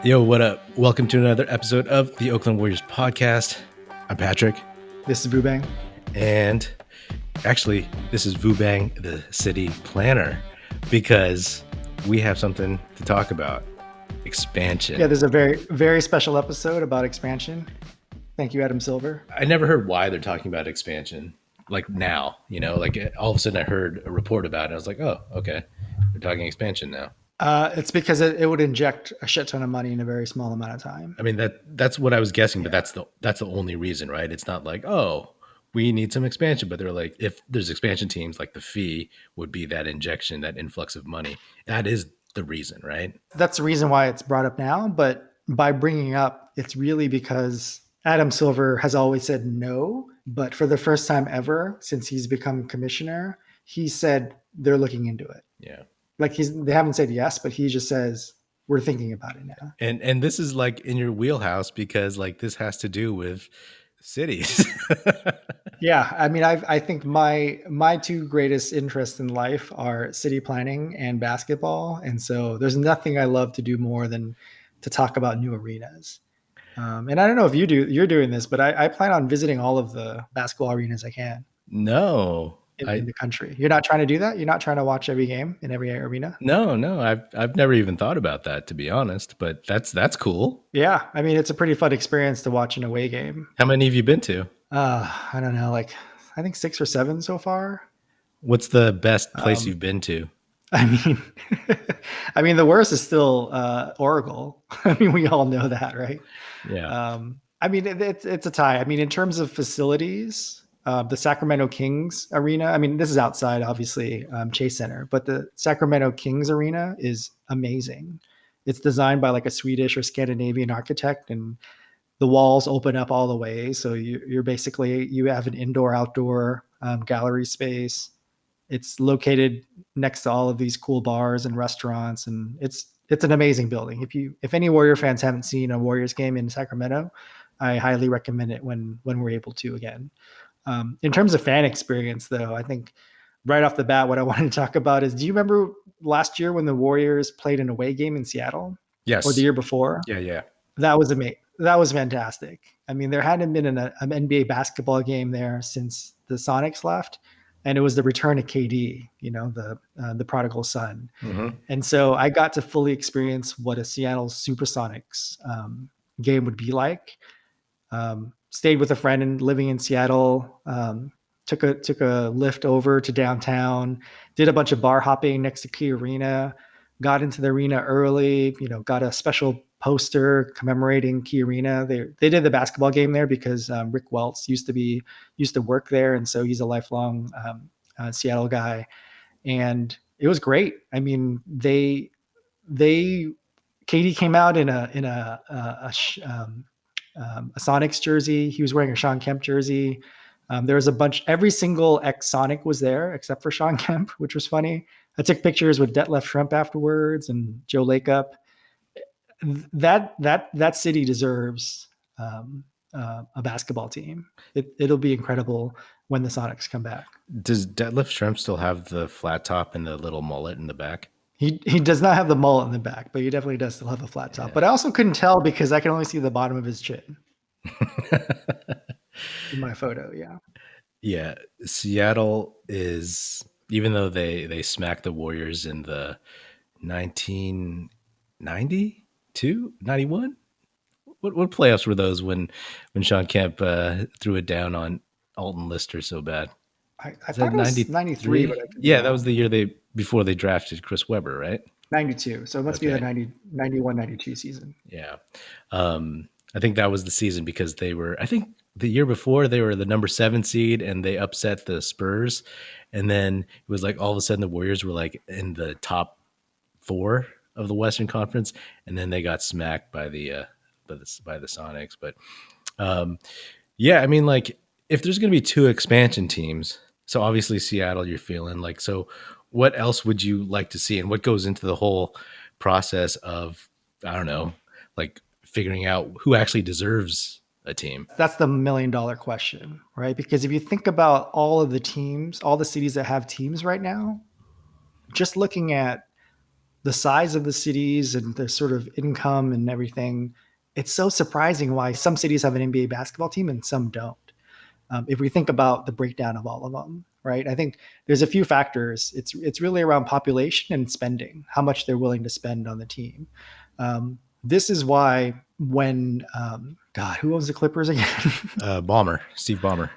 Yo, what up? Welcome to another episode of the Oakland Warriors podcast. I'm Patrick. This is Vubang. And actually, this is Vubang, the city planner, because we have something to talk about. Expansion. Yeah, there's a very, very special episode about expansion. Thank you, Adam Silver. I never heard why they're talking about expansion. Like now, like all of a sudden I heard a report about it. I was like, oh, okay. They're talking expansion now. It's because it would inject a shit ton of money in a very small amount of time. I mean, that's what I was guessing, but that's the only reason, right? It's not like, oh, we need some expansion, but they're like, if there's expansion teams, like the fee would be that injection, that influx of money. That is the reason, right? That's the reason why it's brought up now. But by bringing up, it's really because Adam Silver has always said no. But for the first time ever since he's become commissioner, he said they're looking into it. Yeah. Like they haven't said yes, but he just says we're thinking about it now. And this is like in your wheelhouse because like this has to do with cities. Yeah, I mean, I think my two greatest interests in life are city planning and basketball, and so there's nothing I love to do more than to talk about new arenas. And I don't know if you're doing this, but I plan on visiting all of the basketball arenas I can. No. In the country. You're not trying to do that? You're not trying to watch every game in every arena? No. I've never even thought about that, to be honest, but that's cool. Yeah. I mean, it's a pretty fun experience to watch an away game. How many have you been to? I don't know, like I think 6 or 7 so far. What's the best place you've been to? I mean, the worst is still Oracle. I mean, we all know that, right? Yeah. I mean, it's a tie. I mean, in terms of facilities, the Sacramento Kings arena, I mean, this is outside, obviously, Chase Center, but the Sacramento Kings arena is amazing. It's designed by like a Swedish or Scandinavian architect, and the walls open up all the way. So you have an indoor-outdoor gallery space. It's located next to all of these cool bars and restaurants, and it's an amazing building. If any Warrior fans haven't seen a Warriors game in Sacramento, I highly recommend it when we're able to again. In terms of fan experience, though, I think right off the bat, what I wanted to talk about is, do you remember last year when the Warriors played an away game in Seattle? Yes. Or the year before? Yeah. That was amazing. That was fantastic. I mean, there hadn't been an NBA basketball game there since the Sonics left, and it was the return of KD, the prodigal son. Mm-hmm. And so I got to fully experience what a Seattle Supersonics game would be like. Stayed with a friend and living in Seattle. Took a lift over to downtown. Did a bunch of bar hopping next to Key Arena. Got into the arena early. Got a special poster commemorating Key Arena. They did the basketball game there because Rick Welts used to work there, and so he's a lifelong Seattle guy. And it was great. I mean, KD came out in a Sonics jersey. He was wearing a Sean Kemp jersey. There was every single ex-Sonic was there except for Sean Kemp, which was funny. I took pictures with Detlef Schrempf afterwards and Joe Lacob. That city deserves a basketball team. It'll be incredible when the Sonics come back. Does Detlef Schrempf still have the flat top and the little mullet in the back? He does not have the mullet in the back, but he definitely does still have a flat top. Yeah. But I also couldn't tell because I can only see the bottom of his chin in my photo. Yeah. Yeah. Seattle is, even though they smacked the Warriors in the 1992, 91? What playoffs were those when Sean Kemp threw it down on Alton Lister so bad? I thought it was 93. But that was the year before they drafted Chris Webber, right? 92. So it must be the 91, 92 season. Yeah. I think that was the season because I think the year before they were the number 7 seed and they upset the Spurs. And then it was like all of a sudden the Warriors were like in the top 4 of the Western Conference. And then they got smacked by the Sonics. But I mean, like if there's going to be 2 expansion teams, so obviously Seattle, you're feeling like, so what else would you like to see? And what goes into the whole process of, I don't know, like figuring out who actually deserves a team? That's the $1 million question, right? Because if you think about all of the teams, all the cities that have teams right now, just looking at the size of the cities and the sort of income and everything, it's so surprising why some cities have an NBA basketball team and some don't. If we think about the breakdown of all of them, right? I think there's a few factors. It's really around population and spending, how much they're willing to spend on the team. This is why when God, who owns the Clippers again? Steve Ballmer.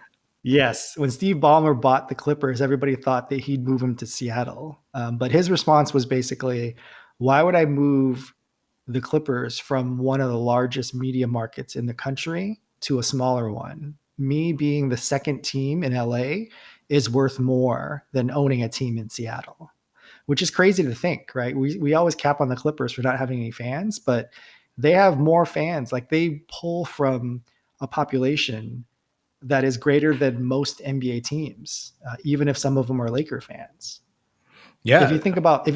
Yes, when Steve Ballmer bought the Clippers, everybody thought that he'd move them to Seattle. But his response was basically, "Why would I move the Clippers from one of the largest media markets in the country to a smaller one? Me being the second team in LA is worth more than owning a team in Seattle," which is crazy to think, right? We always cap on the Clippers for not having any fans, but they have more fans. Like they pull from a population that is greater than most NBA teams, even if some of them are Laker fans. Yeah. If you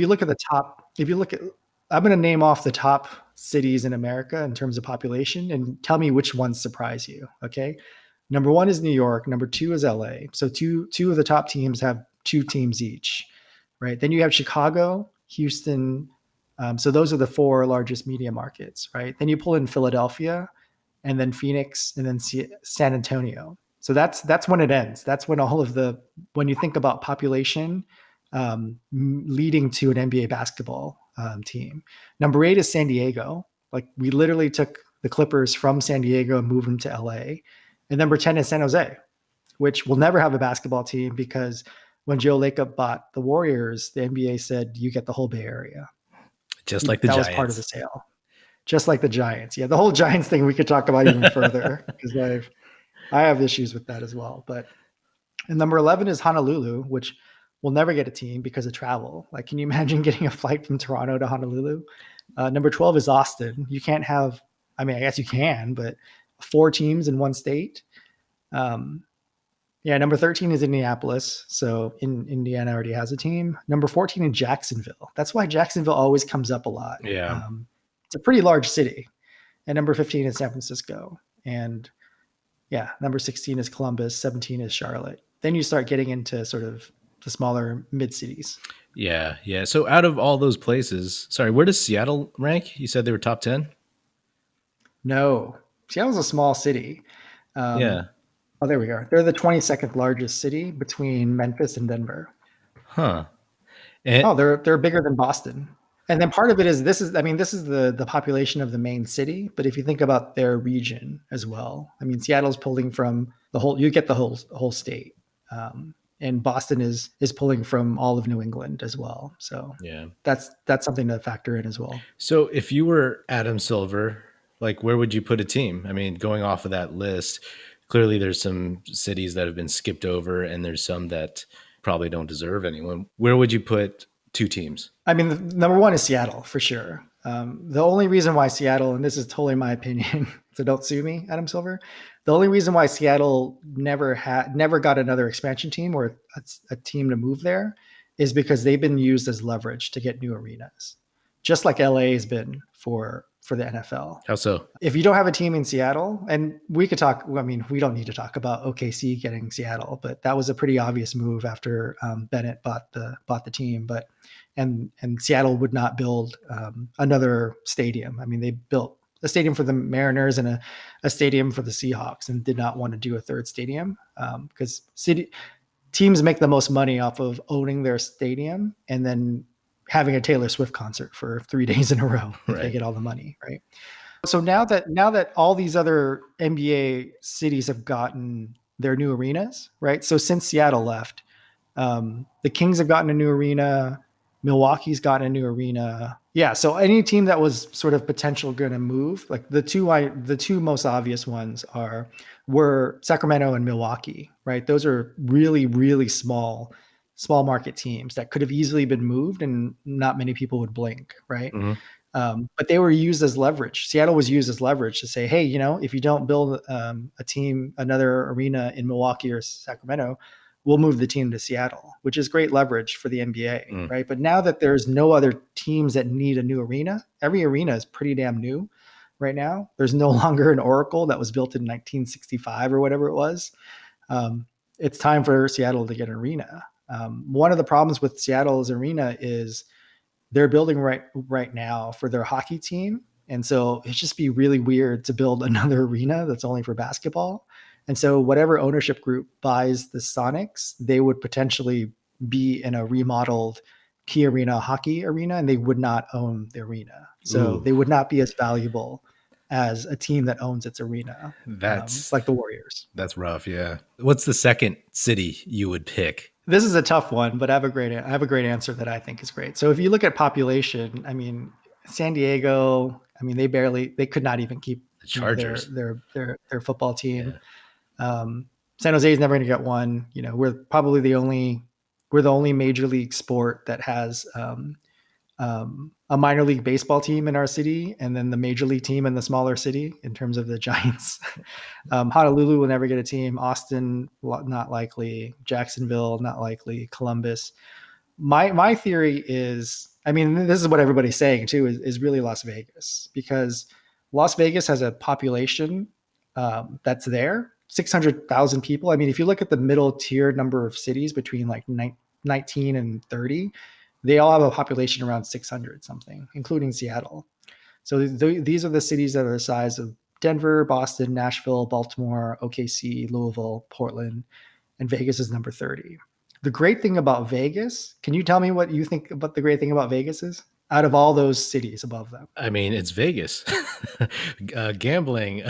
look at the top, if you look at, I'm going to name off the top cities in America in terms of population and tell me which ones surprise you. Okay. Number one is New York. Number two is LA. So two of the top teams have two teams each, right? Then you have Chicago, Houston. So those are the four largest media markets, right? Then you pull in Philadelphia, and then Phoenix, and then San Antonio. So that's when it ends. That's when when you think about population leading to an NBA basketball team. Number 8 is San Diego. Like we literally took the Clippers from San Diego and moved them to LA. And number 10 is San Jose, which will never have a basketball team because when Joe Lacob bought the Warriors, the NBA said you get the whole Bay Area. Just like the that Giants. was part of the sale. Just like the Giants. Yeah, the whole Giants thing we could talk about even further because I have issues with that as well. But and number 11 is Honolulu, which will never get a team because of travel. Like, can you imagine getting a flight from Toronto to Honolulu? Number 12 is Austin. You can't have, I mean, I guess you can, but 4 teams in one state. Yeah, number 13 is Indianapolis. So Indiana already has a team. Number 14 in Jacksonville. That's why Jacksonville always comes up a lot. Yeah. It's a pretty large city. And number 15 is San Francisco. And yeah, number 16 is Columbus. 17 is Charlotte. Then you start getting into sort of the smaller mid cities. Yeah. Yeah. So out of all those places, sorry, where does Seattle rank? You said they were top 10? No, Seattle's a small city. Yeah. Oh, there we are. They're the 22nd largest city between Memphis and Denver. Huh. They're bigger than Boston. And then part of it is this is the population of the main city, but if you think about their region as well, I mean Seattle's pulling from you get the whole state. And Boston is pulling from all of New England as well. So yeah, that's something to factor in as well. So if you were Adam Silver, like where would you put a team? I mean, going off of that list, clearly there's some cities that have been skipped over and there's some that probably don't deserve anyone. Where would you put 2 teams? I mean, number 1 is Seattle for sure. The only reason why Seattle, and this is totally my opinion, so don't sue me, Adam Silver. The only reason why Seattle never got another expansion team or a team to move there is because they've been used as leverage to get new arenas, just like LA has been for the NFL. How so? If you don't have a team in Seattle, and we could talk, I mean, we don't need to talk about OKC getting Seattle, but that was a pretty obvious move after Bennett bought the team. But and Seattle would not build another stadium. I mean, they built a stadium for the Mariners and a stadium for the Seahawks, and did not want to do a third stadium because teams make the most money off of owning their stadium and then having a Taylor Swift concert for 3 days in a row if they get all the money, right? So now that all these other NBA cities have gotten their new arenas, right? So since Seattle left, the Kings have gotten a new arena, Milwaukee's gotten a new arena. Yeah, so any team that was sort of potential going to move, like the two most obvious ones were Sacramento and Milwaukee, right? Those are really, really small market teams that could have easily been moved and not many people would blink, right? Mm-hmm. But they were used as leverage. Seattle was used as leverage to say, hey, if you don't build another arena in Milwaukee or Sacramento, we'll move the team to Seattle, which is great leverage for the NBA, right? But now that there's no other teams that need a new arena, every arena is pretty damn new right now. There's no longer an Oracle that was built in 1965 or whatever it was. It's time for Seattle to get an arena. One of the problems with Seattle's arena is they're building right now for their hockey team. And so it'd just be really weird to build another arena that's only for basketball. And so whatever ownership group buys the Sonics, they would potentially be in a remodeled Key Arena hockey arena, and they would not own the arena. So Ooh, they would not be as valuable as a team that owns its arena, that's like the Warriors. that's rough. Yeah. What's the second city you would pick? This is a tough one, but I have a great answer that I think is great. So if you look at population, I mean, San Diego, I mean, they could not even keep, The you know, Chargers. their football team. Yeah. San Jose is never going to get one. You know, we're the only major league sport that has a minor league baseball team in our city, and then the major league team in the smaller city in terms of the Giants. Honolulu will never get a team. Austin, not likely. Jacksonville, not likely. Columbus. My theory is, I mean, this is what everybody's saying too, is really Las Vegas, because Las Vegas has a population that's there, 600,000 people. I mean, if you look at the middle tier number of cities between like 19 and 30, they all have a population around 600 something, including Seattle. So these are the cities that are the size of Denver, Boston, Nashville, Baltimore, OKC, Louisville, Portland, and Vegas is number 30. The great thing about Vegas, can you tell me what you think about the great thing about Vegas is out of all those cities above them? I mean, it's Vegas. Gambling.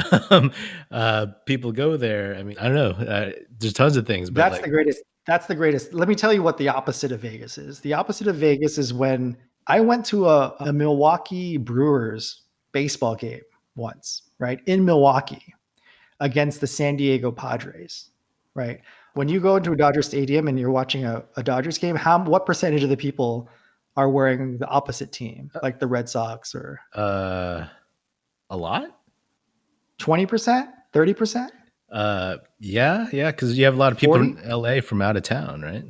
People go there. I mean, I don't know. There's tons of things, but That's like the greatest. That's the greatest. Let me tell you what the opposite of Vegas is. The opposite of Vegas is when I went to a Milwaukee Brewers baseball game once, right? In Milwaukee against the San Diego Padres, right? When you go into a Dodger Stadium and you're watching a Dodgers game, what percentage of the people are wearing the opposite team, like the Red Sox, or uh, a lot. 20%, 30%, Yeah, yeah, because you have a lot of people 40? in LA from out of town, right?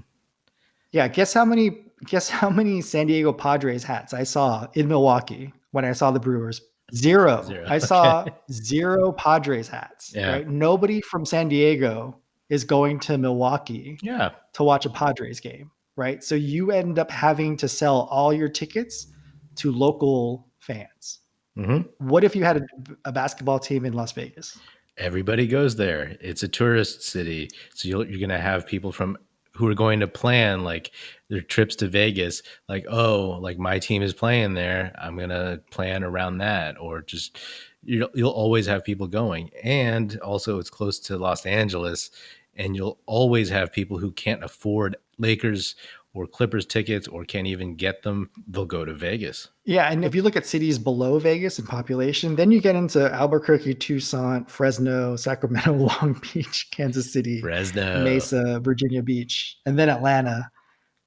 Yeah, guess how many San Diego Padres hats I saw in Milwaukee when I saw the Brewers? Zero. Zero. I Okay. saw zero Padres hats, Yeah. right? Nobody from San Diego is going to Milwaukee Yeah. to watch a Padres game, right? So you end up having to sell all your tickets to local fans. Hmm. What if you had a basketball team in Las Vegas? Everybody goes there. It's a tourist city, so you're going to have people from who are going to plan like their trips to Vegas. Like, oh, like my team is playing there. I'm going to plan around that, or just you'll always have people going. And also, it's close to Los Angeles, and you'll always have people who can't afford Lakers or Clippers tickets or can't even get them. They'll go to Vegas. Yeah, and if you look at cities below Vegas in population, then you get into Albuquerque, Tucson, Fresno, Sacramento, Long Beach, Kansas City, Fresno. Mesa, Virginia Beach, and then Atlanta.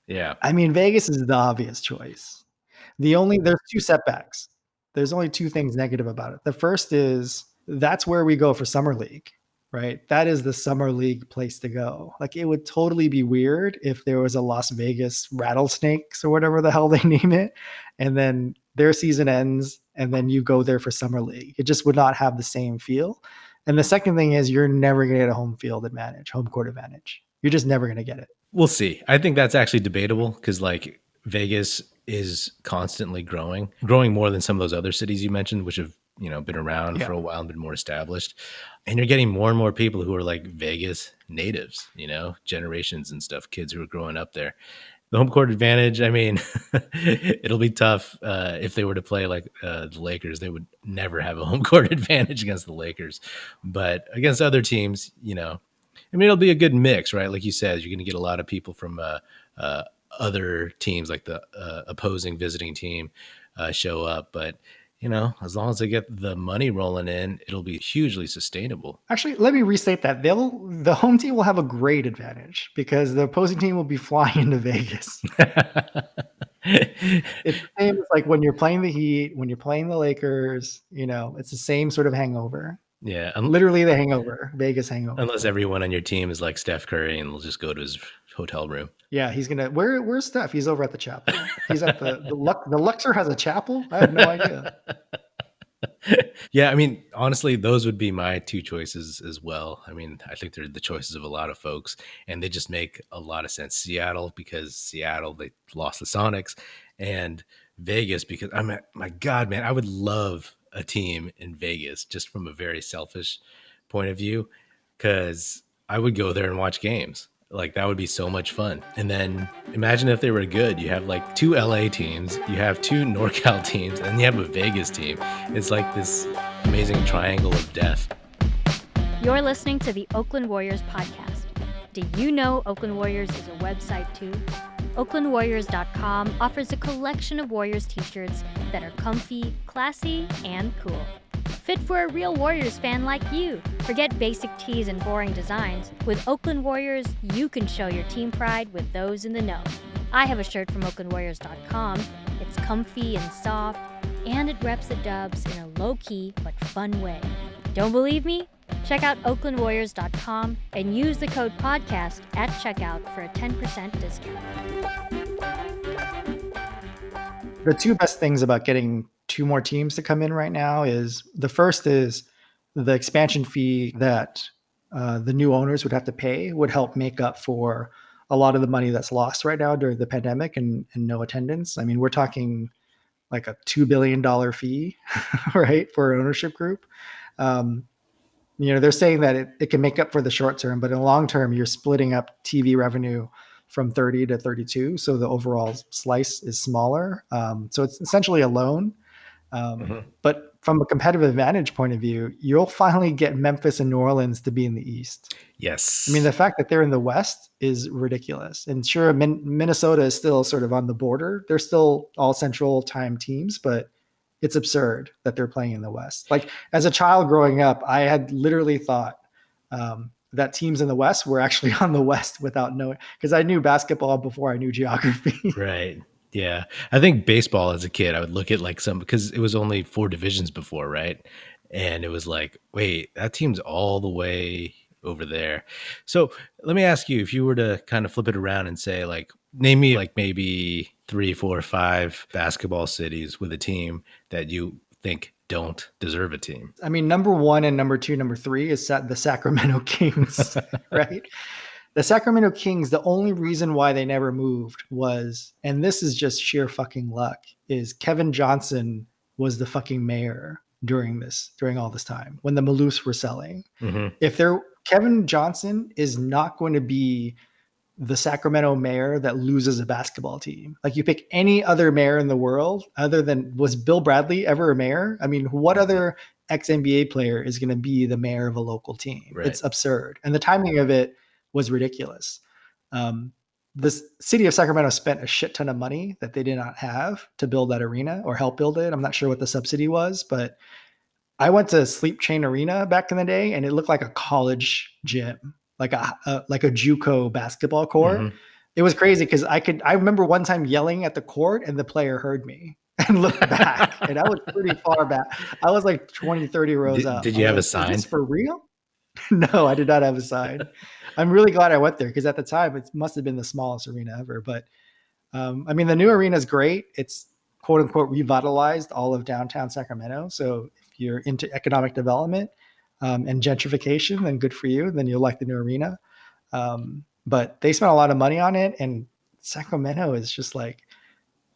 Yeah. I mean, Vegas is the obvious choice. There's two setbacks. There's only two things negative about it. The first is that's where we go for summer league, right? That is the summer league place to go. Like it would totally be weird if there was a Las Vegas Rattlesnakes or whatever the hell they name it, and then their season ends and then you go there for summer league. It just would not have the same feel. And the second thing is you're never going to get a home court advantage. You're just never going to get it. We'll see. I think that's actually debatable because like Vegas is constantly growing more than some of those other cities you mentioned, which have been around Yeah. for a while and been more established. And you're getting more and more people who are like Vegas natives, generations and stuff, kids who are growing up there. The home court advantage, I mean, it'll be tough if they were to play like the Lakers. They would never have a home court advantage against the Lakers, but against other teams, I mean, it'll be a good mix, right? Like you said, you're going to get a lot of people from uh, other teams, like the opposing visiting team, show up. But as long as they get the money rolling in, it'll be hugely sustainable. Actually, let me restate that. The home team will have a great advantage because the opposing team will be flying into Vegas. It's the same as like when you're playing the Heat, when you're playing the Lakers, it's the same sort of hangover. Yeah, Literally the hangover, Vegas hangover. unless everyone on your team is like Steph Curry and will just go to his hotel room. Yeah, he's gonna where's Steph? He's over at the chapel. He's at the Luxor has a chapel? I had no idea. Yeah, I mean, honestly, those would be my two choices as well. I mean, I think they're the choices of a lot of folks, and they just make a lot of sense. Seattle, because Seattle, they lost the Sonics, and Vegas because my God, man, I would love a team in Vegas just from a very selfish point of view because I would go there and watch games. Like that would be so much fun. And then imagine if they were good. You have like two LA teams, you have two NorCal teams, and you have a Vegas team. It's like this amazing triangle of death. You're listening to the Oakland Warriors podcast. Do you know Oakland Warriors is a website too? OaklandWarriors.com offers a collection of Warriors t-shirts that are comfy, classy, and cool. Fit for a real Warriors fan like you. Forget basic tees and boring designs. With Oakland Warriors, you can show your team pride with those in the know. I have a shirt from OaklandWarriors.com. It's comfy and soft, and it reps the Dubs in a low-key but fun way. Don't believe me? Check out OaklandWarriors.com and use the code podcast at checkout for a 10% discount. The two best things about getting two more teams to come in right now is the first is the expansion fee that the new owners would have to pay would help make up for a lot of the money that's lost right now during the pandemic and no attendance. I mean, we're talking like a $2 billion fee, right, for an ownership group. They're saying that it can make up for the short term, but in the long term, you're splitting up TV revenue from 30 to 32. So the overall slice is smaller. So it's essentially a loan. But from a competitive advantage point of view, you'll finally get Memphis and New Orleans to be in the East. Yes. I mean, the fact that they're in the West is ridiculous. And sure, Minnesota is still sort of on the border. They're still all central time teams, but it's absurd that they're playing in the West. Like as a child growing up, I had literally thought that teams in the West were actually on the West without knowing, because I knew basketball before I knew geography. Right. Yeah. I think baseball as a kid, I would look at like because it was only 4 divisions before, right? And it was like, wait, that team's all the way over there. So let me ask you, if you were to kind of flip it around and say, like, name me like maybe 3, 4, 5 basketball cities with a team that you think don't deserve a team. I mean, number 1 and number 2, number 3 is the Sacramento Kings, right? The Sacramento Kings, the only reason why they never moved was, and this is just sheer fucking luck, is Kevin Johnson was the fucking mayor during all this time when the Maloofs were selling. Mm-hmm. Kevin Johnson is not going to be the Sacramento mayor that loses a basketball team. Like you pick any other mayor in the world other than, was Bill Bradley ever a mayor? I mean, what other ex-NBA player is going to be the mayor of a local team? Right. It's absurd. And the timing of it was ridiculous. The city of Sacramento spent a shit ton of money that they did not have to build that arena or help build it. I'm not sure what the subsidy was, but I went to Sleep Chain Arena back in the day and it looked like a college gym, like a JUCO basketball court. Mm-hmm. It was crazy because I remember one time yelling at the court and the player heard me and looked back and I was pretty far back. I was like 20, 30 rows up. Did you have a sign? Is this for real? No, I did not have a sign. I'm really glad I went there because at the time it must have been the smallest arena ever. But I mean, the new arena is great. It's quote unquote revitalized all of downtown Sacramento. So if you're into economic development and gentrification, then good for you. Then you'll like the new arena. But they spent a lot of money on it. And Sacramento is just like,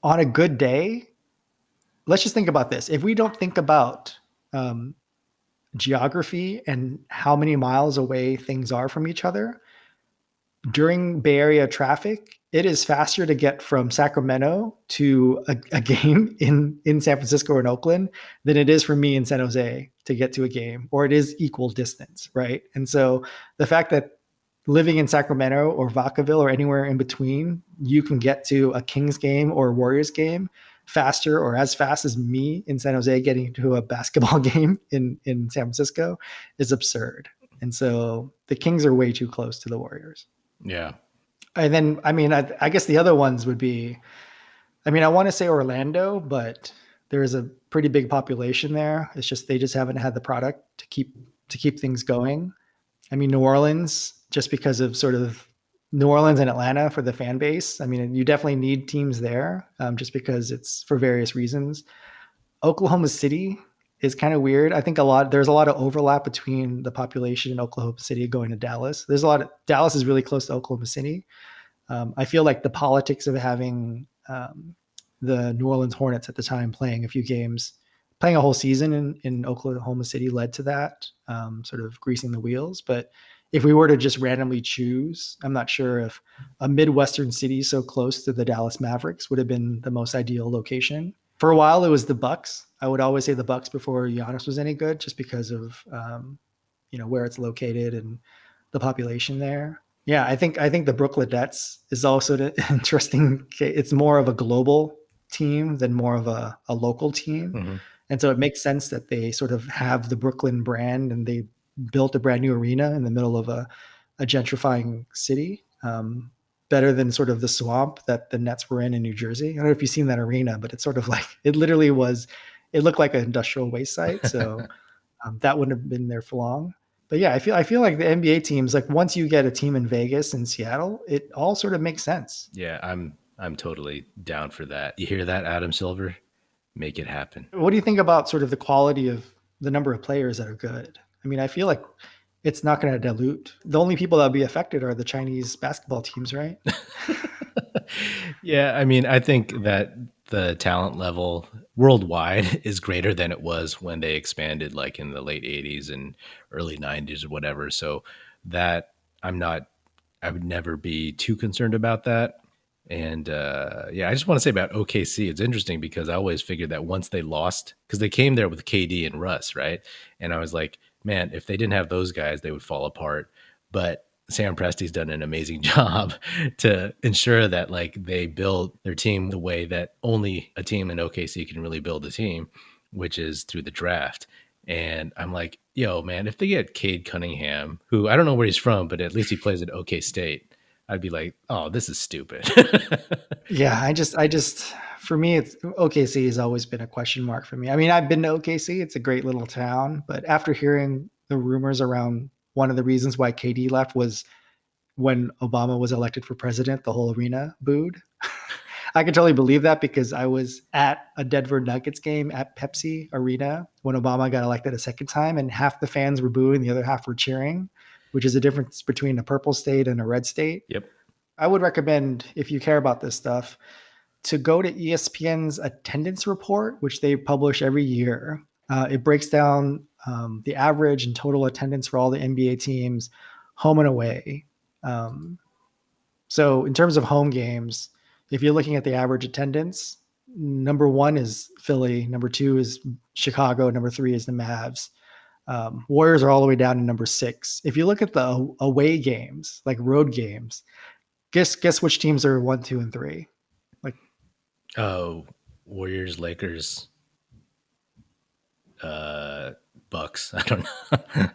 on a good day, let's just think about this. If we don't think about geography and how many miles away things are from each other, during Bay Area traffic, it is faster to get from Sacramento to a game in San Francisco or in Oakland than it is for me in San Jose to get to a game, or it is equal distance, right? And so the fact that living in Sacramento or Vacaville or anywhere in between, you can get to a Kings game or a Warriors game faster or as fast as me in San Jose getting to a basketball game in San Francisco is absurd. And so the Kings are way too close to the Warriors. Yeah. And then, I mean, I guess the other ones would be, I mean, I want to say Orlando, but there is a pretty big population there. It's just, they just haven't had the product to keep things going. I mean, New Orleans, just because of sort of New Orleans and Atlanta for the fan base. I mean, you definitely need teams there just because it's for various reasons. Oklahoma City is kind of weird. I think there's a lot of overlap between the population in Oklahoma City going to Dallas. Dallas is really close to Oklahoma City. I feel like the politics of having the New Orleans Hornets at the time playing a few games. Playing a whole season in Oklahoma City led to that, sort of greasing the wheels. But if we were to just randomly choose, I'm not sure if a Midwestern city so close to the Dallas Mavericks would have been the most ideal location. For a while, it was the Bucks. I would always say the Bucks before Giannis was any good, just because of where it's located and the population there. Yeah, I think the Brooklyn Nets is also interesting. It's more of a global team than more of a local team. Mm-hmm. And so it makes sense that they sort of have the Brooklyn brand, and they built a brand new arena in the middle of a gentrifying city, better than sort of the swamp that the Nets were in New Jersey. I don't know if you've seen that arena, but it's sort of like, it looked like an industrial waste site. So that wouldn't have been there for long. But yeah, I feel like the NBA teams, like once you get a team in Vegas and Seattle, it all sort of makes sense. Yeah, I'm totally down for that. You hear that, Adam Silver? Make it happen. What do you think about sort of the quality of the number of players that are good? I mean, I feel like it's not going to dilute. The only people that will be affected are the Chinese basketball teams, right? Yeah, I mean, I think that the talent level worldwide is greater than it was when they expanded, like in the late 80s and early 90s or whatever. So that I would never be too concerned about that. And I just want to say about OKC, it's interesting because I always figured that once they lost, because they came there with KD and Russ, right? And I was like, man, if they didn't have those guys, they would fall apart. But Sam Presti's done an amazing job to ensure that like they build their team the way that only a team in OKC can really build a team, which is through the draft. And I'm like, yo, man, if they get Cade Cunningham, who I don't know where he's from, but at least he plays at OK State, I'd be like, oh, this is stupid. Yeah, I just for me, it's OKC has always been a question mark for me. I mean, I've been to OKC; it's a great little town, but after hearing the rumors around one of the reasons why KD left was when Obama was elected for president, the whole arena booed. I can totally believe that because I was at a Denver Nuggets game at Pepsi Arena when Obama got elected a second time, and half the fans were booing, the other half were cheering, which is a difference between a purple state and a red state. Yep. I would recommend, if you care about this stuff, to go to ESPN's attendance report, which they publish every year. It breaks down the average and total attendance for all the NBA teams, home and away. So in terms of home games, if you're looking at the average attendance, number 1 is Philly, number 2 is Chicago, number 3 is the Mavs. Warriors are all the way down to number 6. If you look at the away games, like road games, guess which teams are 1, 2, and 3? Like, Warriors, Lakers, Bucks. I don't know.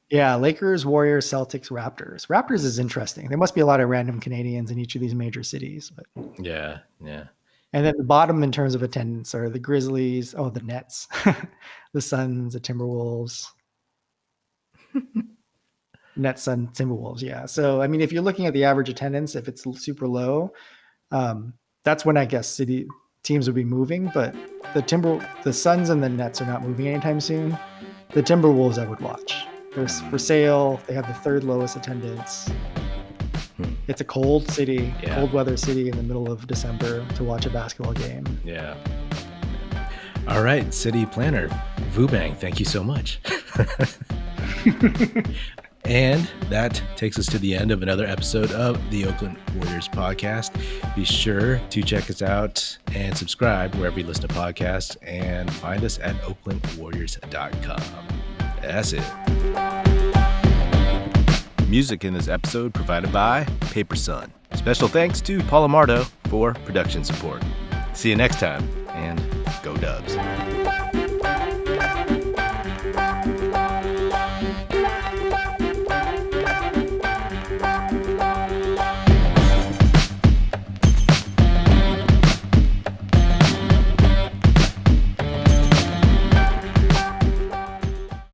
Yeah, Lakers, Warriors, Celtics, Raptors. Raptors is interesting. There must be a lot of random Canadians in each of these major cities. But Yeah. and then the bottom in terms of attendance are the Grizzlies, the Nets, the Suns, the Timberwolves. Nets, Suns, Timberwolves, yeah. So, I mean, if you're looking at the average attendance, if it's super low, that's when I guess city teams would be moving. But the Suns and the Nets are not moving anytime soon. The Timberwolves I would watch. They're for sale. They have the 3rd lowest attendance. It's a cold city, cold weather city in the middle of December to watch a basketball game. Yeah. All right, city planner, Vubang, thank you so much. And that takes us to the end of another episode of the Oakland Warriors podcast. Be sure to check us out and subscribe wherever you listen to podcasts, and find us at oaklandwarriors.com. That's it. Music in this episode provided by Paper Sun. Special thanks to Paul Amardo for production support. See you next time, and go Dubs.